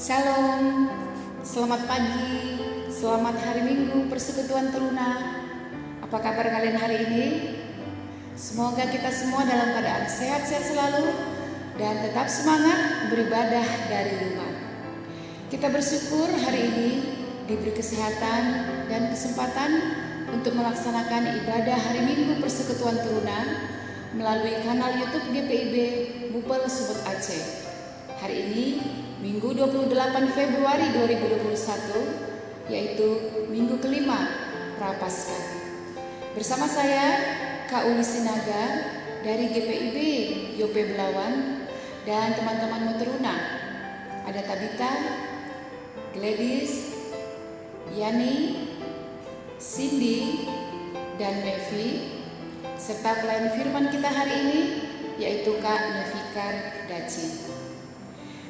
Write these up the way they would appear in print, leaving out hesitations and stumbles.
Shalom, selamat pagi, selamat hari Minggu Persekutuan Teruna. Apa kabar kalian hari ini? Semoga kita semua dalam keadaan sehat-sehat selalu dan tetap semangat beribadah dari rumah. Kita bersyukur hari ini diberi kesehatan dan kesempatan untuk melaksanakan ibadah hari Minggu Persekutuan Teruna melalui kanal YouTube GPIB Mupel Sumut Aceh. Hari ini Minggu 28 Februari 2021, yaitu minggu kelima Prapaskah. Bersama saya Kak Uli Sinaga dari GPIB Yope Belawan dan teman-teman Teruna. Ada Tabita, Gladys, Yani, Cindy, dan Nevi, serta pelayan firman kita hari ini yaitu Kak Nevikar Daci.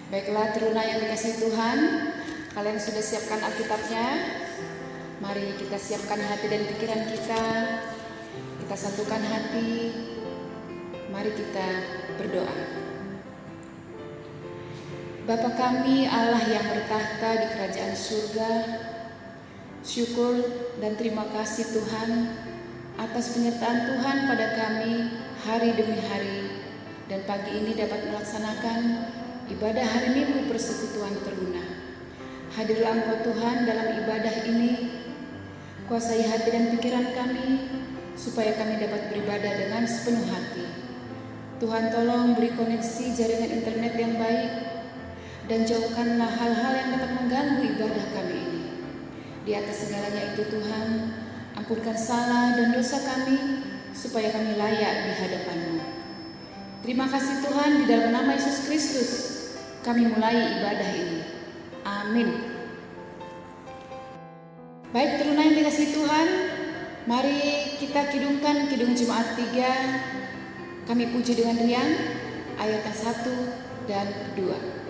Baiklah Teruna yang dikasihi Tuhan, kalian sudah siapkan Alkitabnya? Mari kita siapkan hati dan pikiran kita satukan hati, mari kita berdoa. Bapa kami Allah yang bertahta di kerajaan surga, syukur dan terima kasih Tuhan atas penyertaan Tuhan pada kami hari demi hari, dan pagi ini dapat melaksanakan ibadah hari Minggu Persekutuan Teruna. Hadirlah Engkau Tuhan dalam ibadah ini, kuasai hati dan pikiran kami, supaya kami dapat beribadah dengan sepenuh hati. Tuhan tolong beri koneksi jaringan internet yang baik, dan jauhkanlah hal-hal yang dapat mengganggu ibadah kami ini. Di atas segalanya itu Tuhan, ampunkan salah dan dosa kami, supaya kami layak di hadapan-Mu. Terima kasih Tuhan, di dalam nama Yesus Kristus kami mulai ibadah ini. Amin. Baik Teruna yang dikasihi Tuhan, mari kita kidungkan Kidung Jemaat 3. Kami puji dengan riang ayat yang 1 dan 2.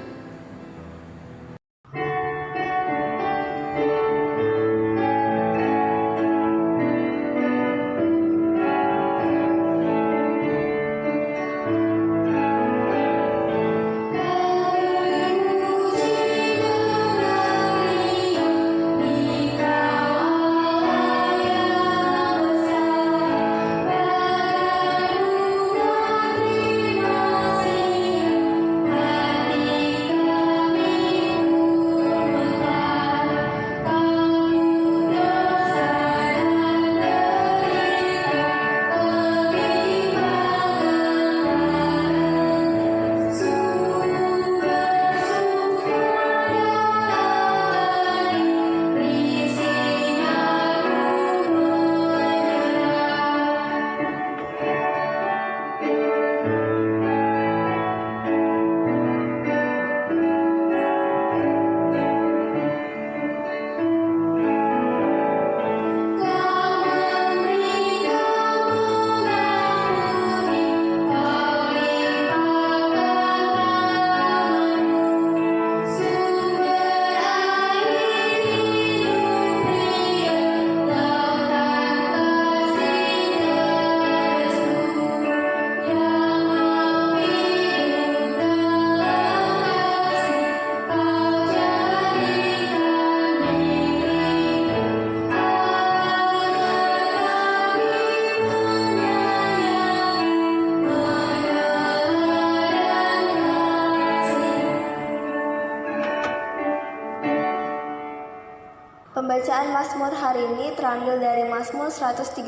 Pembacaan Mazmur hari ini terambil dari Mazmur 135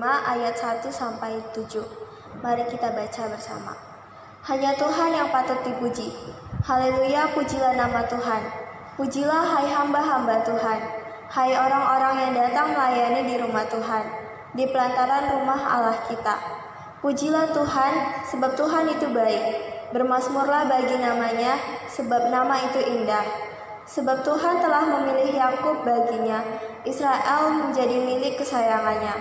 ayat 1 sampai 7. Mari kita baca bersama. Hanya Tuhan yang patut dipuji. Haleluya, pujilah nama Tuhan. Pujilah hai hamba-hamba Tuhan. Hai orang-orang yang datang melayani di rumah Tuhan, di pelantaran rumah Allah kita. Pujilah Tuhan, sebab Tuhan itu baik. Bermazmurlah bagi namanya, sebab nama itu indah. Sebab Tuhan telah memilih Yakub baginya, Israel menjadi milik kesayangannya.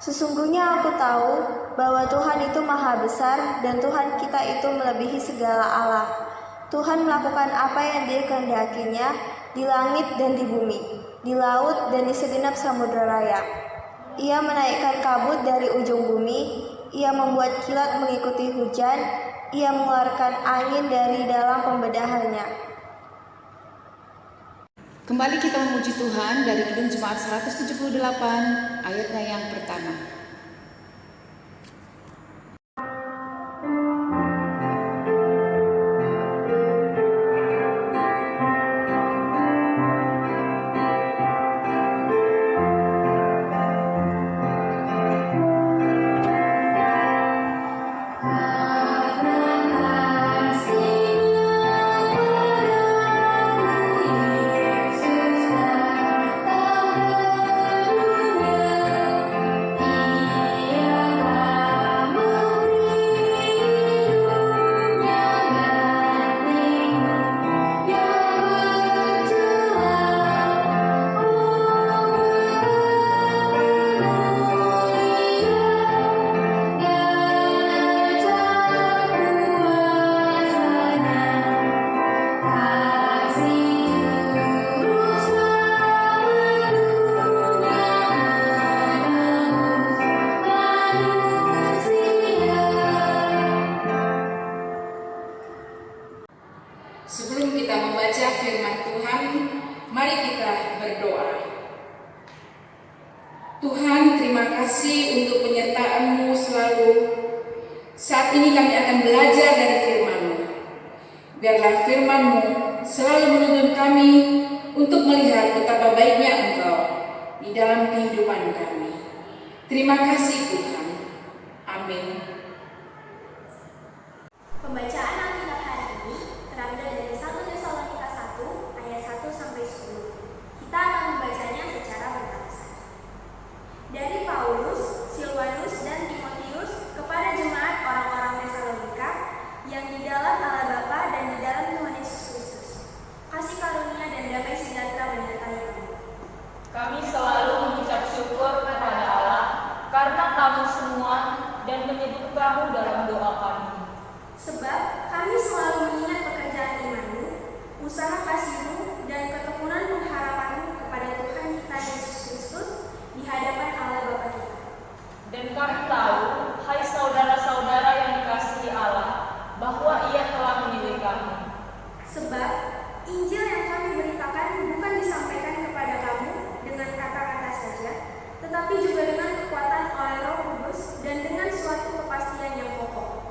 Sesungguhnya aku tahu bahwa Tuhan itu maha besar dan Tuhan kita itu melebihi segala Allah. Tuhan melakukan apa yang dikehendakinya di langit dan di bumi, di laut dan di segenap samudera raya. Ia menaikkan kabut dari ujung bumi, ia membuat kilat mengikuti hujan, ia mengeluarkan angin dari dalam pembedahannya. Kembali kita memuji Tuhan dari Kidung Jemaat 178 ayatnya yang pertama. Sebelum kita membaca firman Tuhan, mari kita berdoa. Tuhan, terima kasih untuk penyertaan-Mu selalu. Saat ini kami akan belajar dari firman-Mu. Biarlah firman-Mu selalu menuntun kami untuk melihat betapa baiknya Engkau di dalam kehidupan kami. Terima kasih Tuhan. Amin. Pembacaan Alkitab hari ini terambil dari 1 Tesalonika 1 ayat 1 sampai 10. Kita akan membacanya secara berbahasa. Dari Paulus, Silwanus dan Timotius kepada jemaat orang-orang Tesalonika yang di dalam Allah Bapa dan di dalam Tuhan Yesus Kristus. Kasih karunia dan damai sejahtera menyertai kamu. Kami selalu mengucap syukur kepada Allah karena kamu semua dan menyebut kamu dalam doa kami. Sebab kami selalu mengingat pekerjaan iman-Mu, usaha kasih-Mu, dan ketekunan pengharapan-Mu kepada Tuhan kita Yesus Kristus di hadapan Allah Bapa kita. Dan kami tahu, hai saudara-saudara yang dikasihi Allah, bahwa Ia telah memilih kami. Sebab Injil yang kami beritakan bukan disampaikan kepada kamu dengan kata-kata saja, tetapi juga dengan kekuatan oleh Roh Kudus dan dengan suatu kepastian yang kokoh.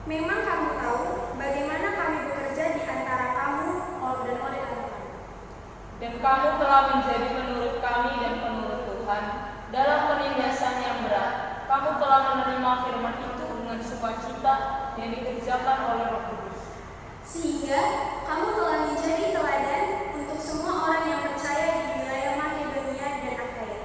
Memang kamu tahu bagaimana kami bekerja di antara kamu dan oleh kamu. Dan kamu telah menjadi menurut kami dan menurut Tuhan dalam penindasan yang berat. Kamu telah menerima firman itu dengan sukacita yang dikerjakan oleh Roh Kudus. Sehingga kamu telah menjadi teladan untuk semua orang yang percaya di wilayah Makedonia dan Akhaya.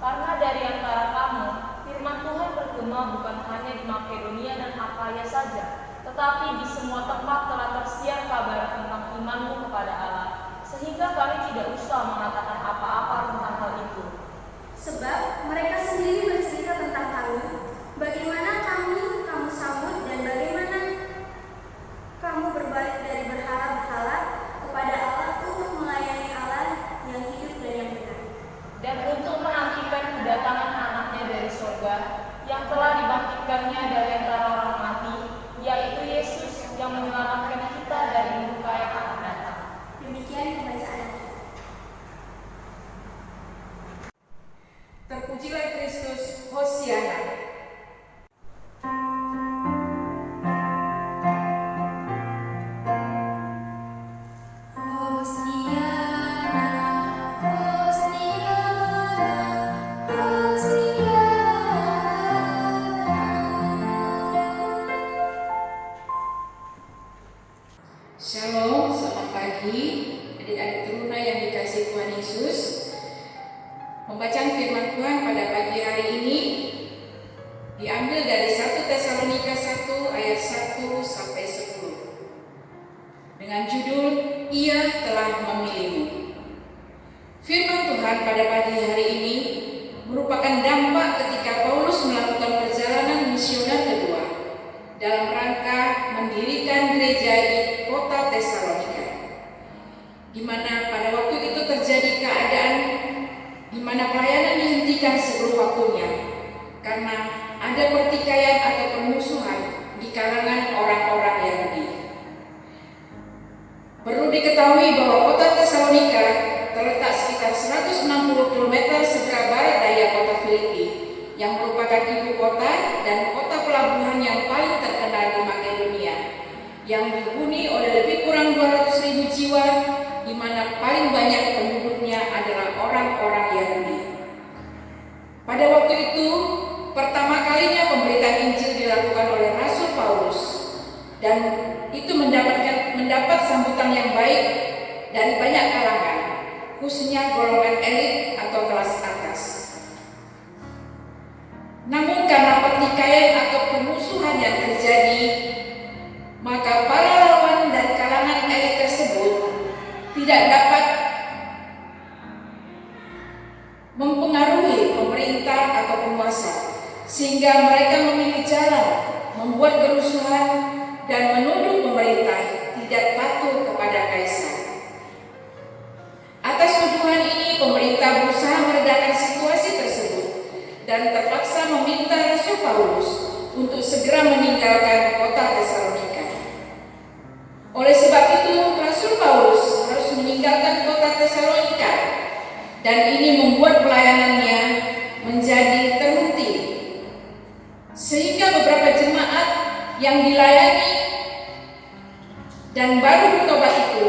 Karena dari antara kamu, firman Tuhan bergema bukan hanya di Makedonia dan Akhaya saja, tetapi di semua tempat telah tersiar kabar tentang imanmu kepada Allah, sehingga kami tidak usah mengatakan apa-apa tentang hal itu. Sebab mereka sendiri bercerita tentang kami, bagaimana kamu sambut dan bagaimana kamu berbalik dari berhala-berhala kepada Allah untuk melayani Allah yang hidup dan yang benar. Dan untuk menantikan kedatangan anaknya dari surga, yang telah dibangkitkannya dari antara orang mati, yaitu Yesus yang menyelamatkan kita dari murka yang akan datang. Demikian pembacaan. Terpujilah Kristus, Hosiana. Shalom, selamat pagi adik-adik teruna yang dikasihi Tuhan Yesus. Pembacaan firman Tuhan pada pagi hari ini diambil dari 1 Tesalonika 1 ayat 1 sampai 10 dengan judul Ia telah memilihmu. Firman Tuhan pada pagi hari ini merupakan dampak ketika Paulus melakukan perjalanan misioner kedua dalam rangka mendirikan gereja di kota Tesalonika, di mana pada waktu itu terjadi keadaan di mana pelayanan dihentikan sebelum waktunya karena ada pertikaian atau permusuhan di kalangan orang-orang Yahudi. Perlu diketahui bahwa kota Tesalonika telah yang merupakan ibu kota dan kota pelabuhan yang paling terkenal di Makedonia, yang dihuni oleh lebih kurang 200.000 jiwa, di mana paling banyak penduduknya adalah orang-orang Yahudi. Pada waktu itu, pertama kalinya pemberitaan Injil dilakukan oleh Rasul Paulus, dan itu mendapat sambutan yang baik dari banyak kalangan, khususnya golongan elit atau kelas atas. Namun karena pertikaian atau permusuhan yang terjadi, maka para lawan dari kalangan elit tersebut tidak dapat mempengaruhi pemerintah atau penguasa, sehingga mereka memilih jalan membuat kerusuhan dan menuduh pemerintah tidak patuh kepada kaisar. Atas tuduhan ini, pemerintah berusaha meredakan situasi tersebut dan terpaksa meminta Rasul Paulus untuk segera meninggalkan kota Tesalonika. Oleh sebab itu, Rasul Paulus harus meninggalkan kota Tesalonika, dan ini membuat pelayanannya menjadi terhenti, sehingga beberapa jemaat yang dilayani dan baru bertobat itu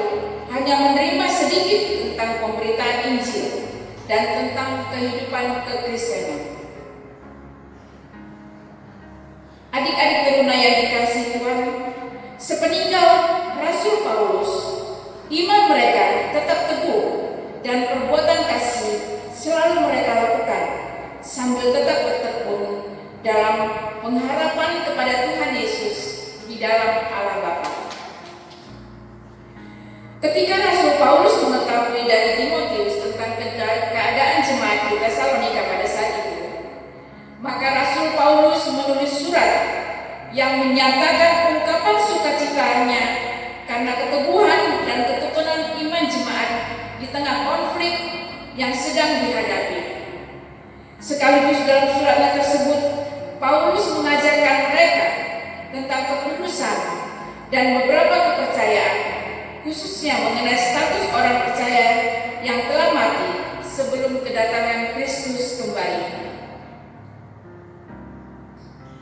hanya menerima sedikit tentang pemberitaan Injil dan tentang kehidupan kekristenan. Adik-adik teruna yang dikasihi Tuhan, sepeninggal Rasul Paulus, iman mereka tetap teguh dan perbuatan kasih selalu mereka lakukan sambil tetap bertekun dalam pengharapan kepada Tuhan Yesus di dalam Allah Bapa. Ketika Rasul Paulus mengetahui dari Timotius tentang keadaan jemaat di Tesalonika pada saat itu, maka Rasul Paulus menulis surat yang menyatakan ungkapan sukacitanya karena keteguhan dan ketekunan iman jemaat di tengah konflik yang sedang dihadapi. Sekaligus dalam suratnya tersebut, Paulus mengajarkan mereka tentang kekudusan dan beberapa kepercayaan, khususnya mengenai status orang percaya yang telah mati sebelum kedatangan Kristus kembali.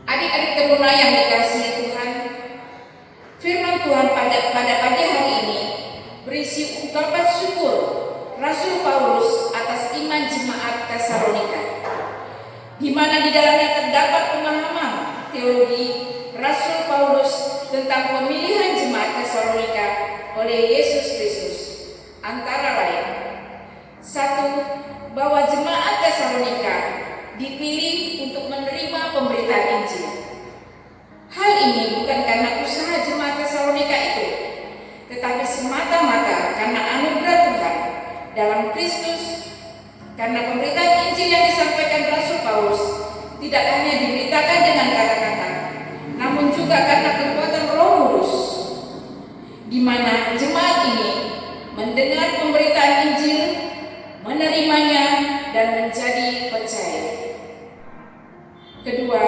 Adik-adik teruna yang dikasihi Tuhan, firman Tuhan pada pagi hari ini berisi ungkapan syukur Rasul Paulus atas iman jemaat Tesalonika, di mana di dalamnya terdapat pemahaman teologi Rasul Paulus tentang pemilihan jemaat Tesalonika oleh Yesus Kristus, antara lain: 1. Bahwa jemaat Tesalonika dipilih untuk menerima pemberitaan Injil. Hal ini bukan karena usaha jemaat Tesalonika itu, tetapi semata-mata karena anugerah Tuhan dalam Kristus. Karena pemberitaan Injil yang disampaikan Rasul Paulus tidak hanya diberitakan dengan kata-kata, namun juga karena kekuatan Roh Kudus, di mana jemaat ini mendengar pemberitaan Injil, menerimanya, dan menjadi percaya. Kedua,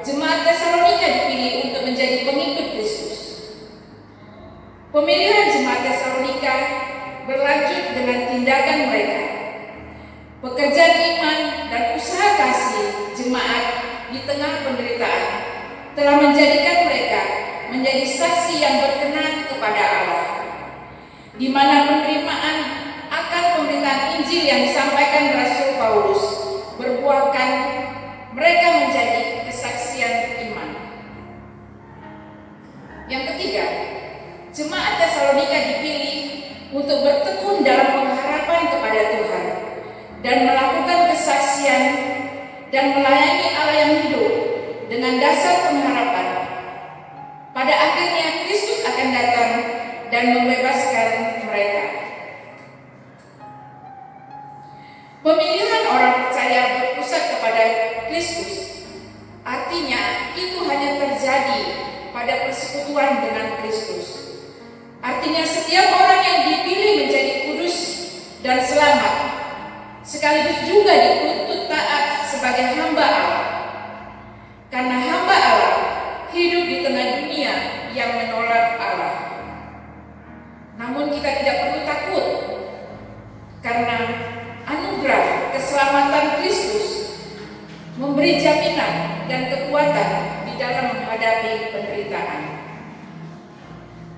jemaat Tesalonika dipilih untuk menjadi pengikut Kristus. Pemilihan jemaat Tesalonika berlanjut dengan tindakan mereka. Pekerjaan iman dan usaha kasih jemaat di tengah penderitaan telah menjadikan mereka menjadi saksi yang berkenan kepada Allah, di mana penerimaan akan pemberitaan Injil yang disampaikan Rasul Paulus berbuahkan mereka menjadi kesaksian iman. Yang ketiga, jemaat Tesalonika dipilih untuk bertekun dalam pengharapan kepada Tuhan dan melakukan kesaksian dan melayani Allah yang hidup dengan dasar pengharapan. Pada akhirnya Kristus akan datang dan membebaskan mereka. Pemilihan orang percaya berpusat kepada Kristus, artinya itu hanya terjadi pada persekutuan dengan Kristus. Artinya setiap orang yang dipilih menjadi kudus dan selamat, sekaligus juga dituntut taat sebagai hamba Allah. Karena hamba Allah hidup di tengah dunia yang menolak Allah. Namun kita tidak perlu takut, karena anugerah keselamatan Kristus memberi jaminan dan kekuatan di dalam menghadapi penderitaan.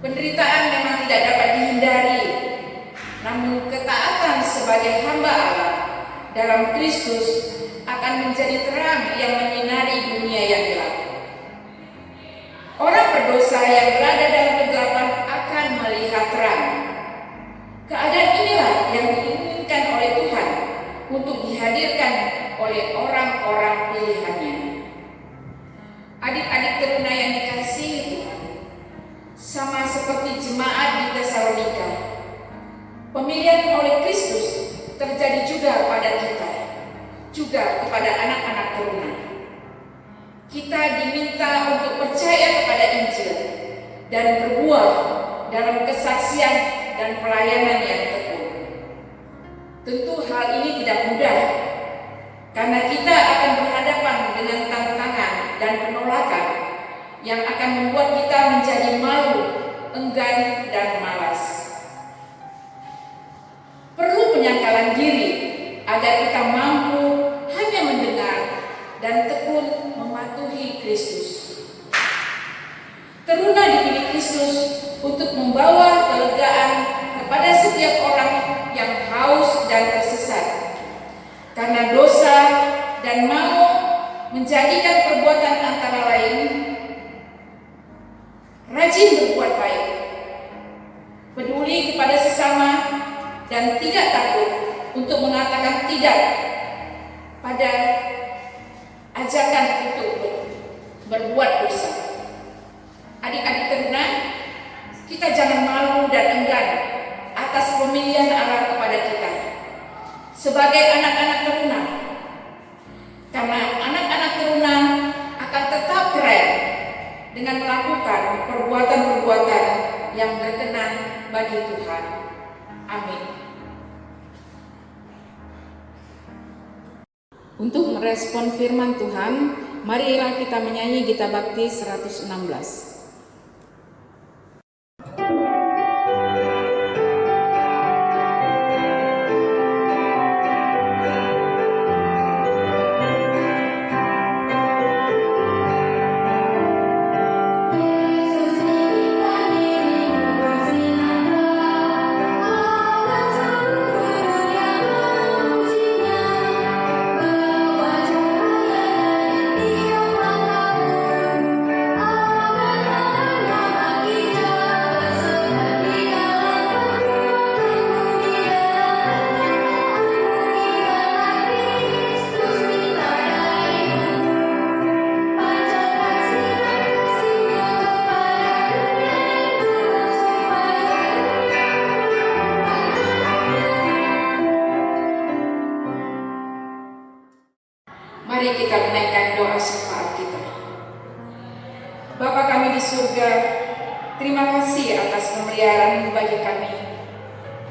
Penderitaan memang tidak dapat dihindari, namun ketaatan sebagai hamba Allah dalam Kristus akan menjadi terang yang menyinari dunia yang gelap. Orang berdosa yang berada dalam kegelapan akan melihat terang. Keadaan inilah yang diinginkan oleh Tuhan untuk dihadirkan oleh orang-orang pilihannya. Adik-adik teruna yang dikasihi Tuhan, sama seperti jemaat di Tesalonika, pemilihan oleh Kristus terjadi juga pada kita, juga kepada anak-anak teruna. Kita diminta untuk percaya kepada Injil dan berbuah dalam kesaksian dan pelayanan yang tekun. Tentu hal ini tidak mudah, karena kita akan berhadapan dengan tantangan dan penolakan yang akan membuat kita menjadi malu, enggan, dan malas. Perlu penyangkalan diri agar kita mampu hanya mendengar dan tekun mematuhi Kristus. Teruna dipilih Kristus untuk membawa kelegaan kepada setiap orang yang haus dan tersesat, karena dosa dan mau menjadikan perbuatan antara lain rajin berbuat baik, peduli kepada sesama, dan tidak takut untuk mengatakan tidak pada ajakan untuk berbuat dosa. Adik-adik teruna, kita jangan malu dan enggan atas pemilihan Allah kepada kita sebagai anak-anak teruna, karena anak-anak teruna akan tetap keren dengan melakukan perbuatan-perbuatan yang berkenan bagi Tuhan. Amin. Untuk merespon firman Tuhan, marilah kita menyanyi Gita Bakti 116. Mari kita menaikkan doa syafaat kita. Bapa kami di surga, terima kasih atas pemeliharaan bagi kami,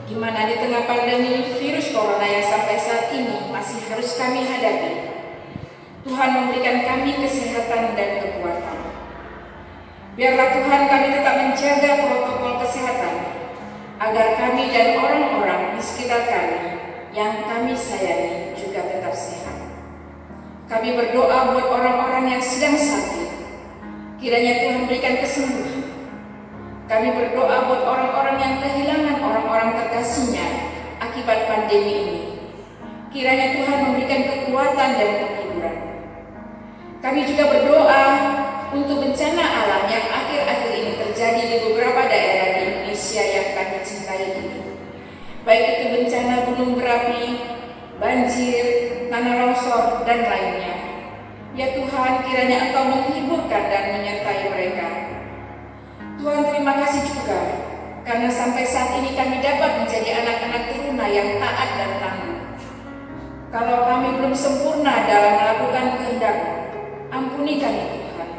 di mana di tengah pandemi virus corona yang sampai saat ini masih harus kami hadapi. Tuhan memberikan kami kesehatan dan kekuatan. Biarlah Tuhan kami tetap menjaga protokol kesehatan, agar kami dan orang-orang di sekitar kami yang kami sayangi juga tetap sehat. Kami berdoa buat orang-orang yang sedang sakit, kiranya Tuhan berikan kesembuhan. Kami berdoa buat orang-orang yang kehilangan orang-orang terkasihnya akibat pandemi ini, kiranya Tuhan memberikan kekuatan dan penghiburan. Kami juga berdoa untuk bencana alam yang akhir-akhir ini terjadi di beberapa daerah di Indonesia yang kami cintai ini, baik itu bencana gunung berapi, banjir, tanah longsor, dan lainnya. Ya Tuhan, kiranya Engkau menghiburkan dan menyertai mereka. Tuhan, terima kasih juga karena sampai saat ini kami dapat menjadi anak-anak teruna yang taat dan tangguh. Kalau kami belum sempurna dalam melakukan kehendak-Mu, ampuni kami Tuhan,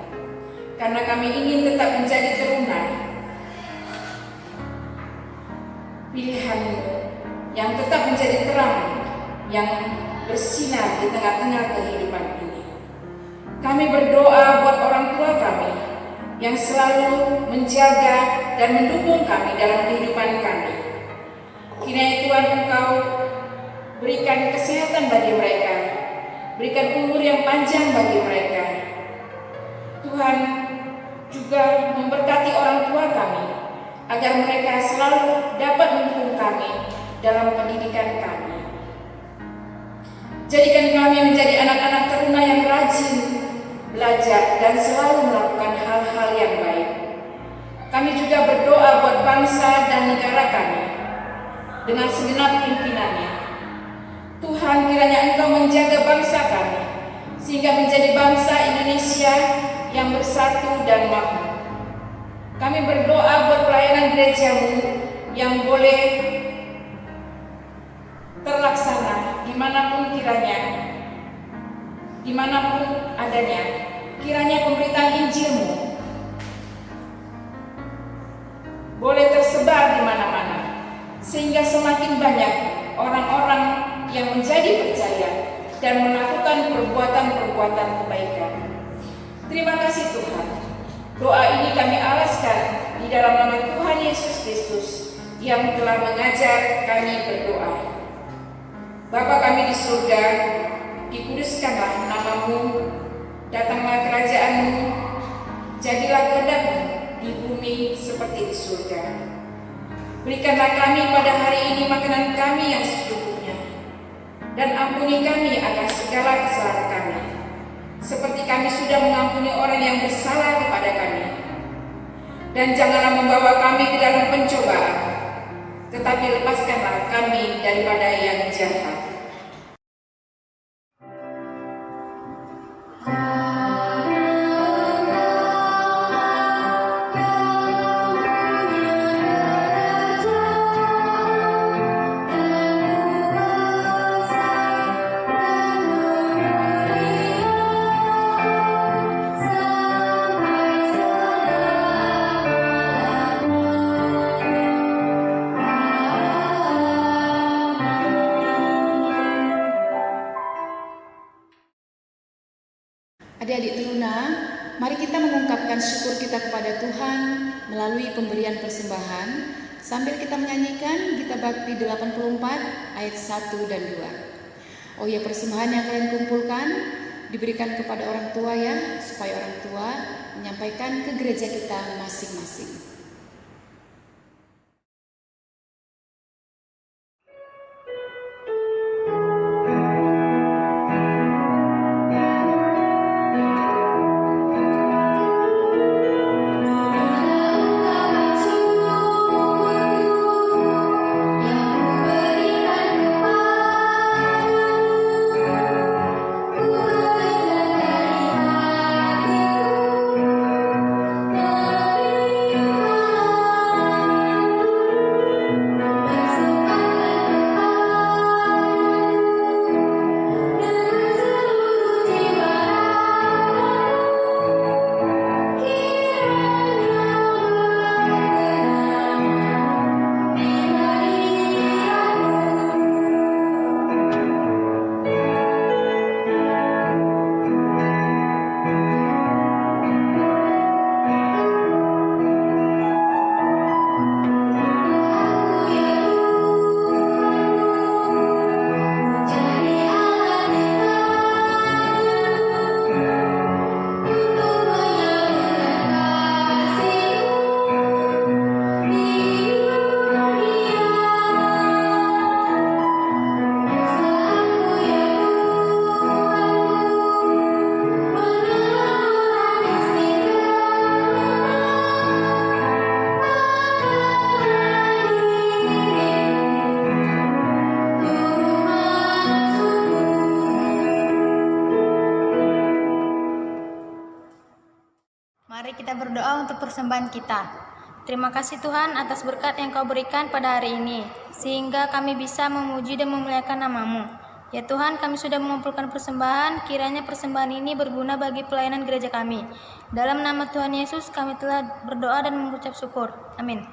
karena kami ingin tetap menjadi teruna pilihan-Mu yang tetap menjadi terang yang bersinar di tengah-tengah kehidupan ini. Kami berdoa buat orang tua kami yang selalu menjaga dan mendukung kami dalam kehidupan kami. Kiranya Tuhan Engkau berikan kesehatan bagi mereka, berikan umur yang panjang bagi mereka. Tuhan juga memberkati orang tua kami, agar mereka selalu dapat mendukung kami dalam pendidikan kami. Jadikan kami menjadi anak-anak teruna yang rajin belajar dan selalu melakukan hal-hal yang baik. Kami juga berdoa buat bangsa dan negara kami dengan segenap pimpinannya. Tuhan, kiranya Engkau menjaga bangsa kami sehingga menjadi bangsa Indonesia yang bersatu dan makmur. Kami berdoa buat pelayanan gereja-Mu yang boleh terlaksana dimanapun kiranya, dimanapun adanya, kiranya pemberitaan Injil-Mu boleh tersebar di mana-mana, sehingga semakin banyak orang-orang yang menjadi percaya dan melakukan perbuatan-perbuatan kebaikan. Terima kasih Tuhan. Doa ini kami alaskan di dalam nama Tuhan Yesus Kristus yang telah mengajar kami berdoa. Bapa kami di surga, dikuduskanlah nama-Mu, datanglah kerajaan-Mu, jadilah kehendak-Mu di bumi seperti di surga. Berikanlah kami pada hari ini makanan kami yang secukupnya, dan ampuni kami akan segala kesalahan kami, seperti kami sudah mengampuni orang yang bersalah kepada kami. Dan janganlah membawa kami ke dalam pencobaan, tetapi lepaskanlah kami daripada yang jahat. Adik-adik teruna, mari kita mengungkapkan syukur kita kepada Tuhan melalui pemberian persembahan sambil kita menyanyikan Gita Bakti 84 ayat 1 dan 2. Oh ya, persembahan yang kalian kumpulkan diberikan kepada orang tua ya, supaya orang tua menyampaikan ke gereja kita masing-masing. Mari kita berdoa untuk persembahan kita. Terima kasih Tuhan atas berkat yang Kau berikan pada hari ini, sehingga kami bisa memuji dan memuliakan nama-Mu. Ya Tuhan, kami sudah mengumpulkan persembahan, kiranya persembahan ini berguna bagi pelayanan gereja kami. Dalam nama Tuhan Yesus kami telah berdoa dan mengucap syukur. Amin.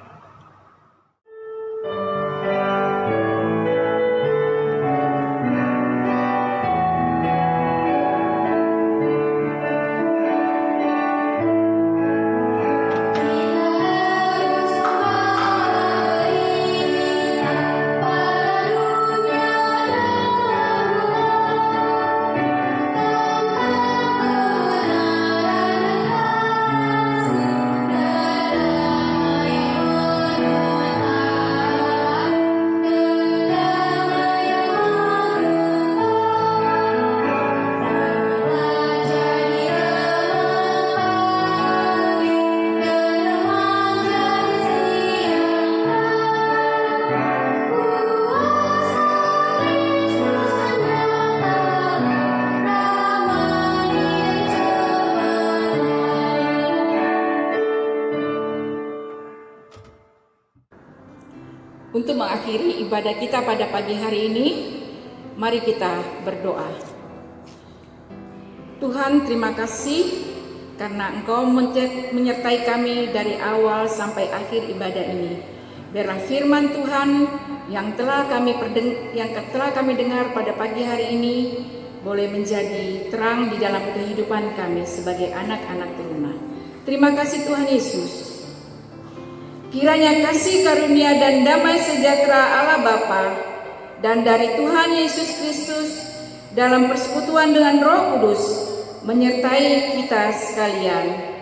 Untuk mengakhiri ibadah kita pada pagi hari ini, mari kita berdoa. Tuhan, terima kasih karena Engkau menyertai kami dari awal sampai akhir ibadah ini. Biarlah firman Tuhan yang telah kami dengar pada pagi hari ini boleh menjadi terang di dalam kehidupan kami sebagai anak-anak teruna. Terima kasih Tuhan Yesus. Kiranya kasih karunia dan damai sejahtera Allah Bapa dan dari Tuhan Yesus Kristus dalam persekutuan dengan Roh Kudus menyertai kita sekalian.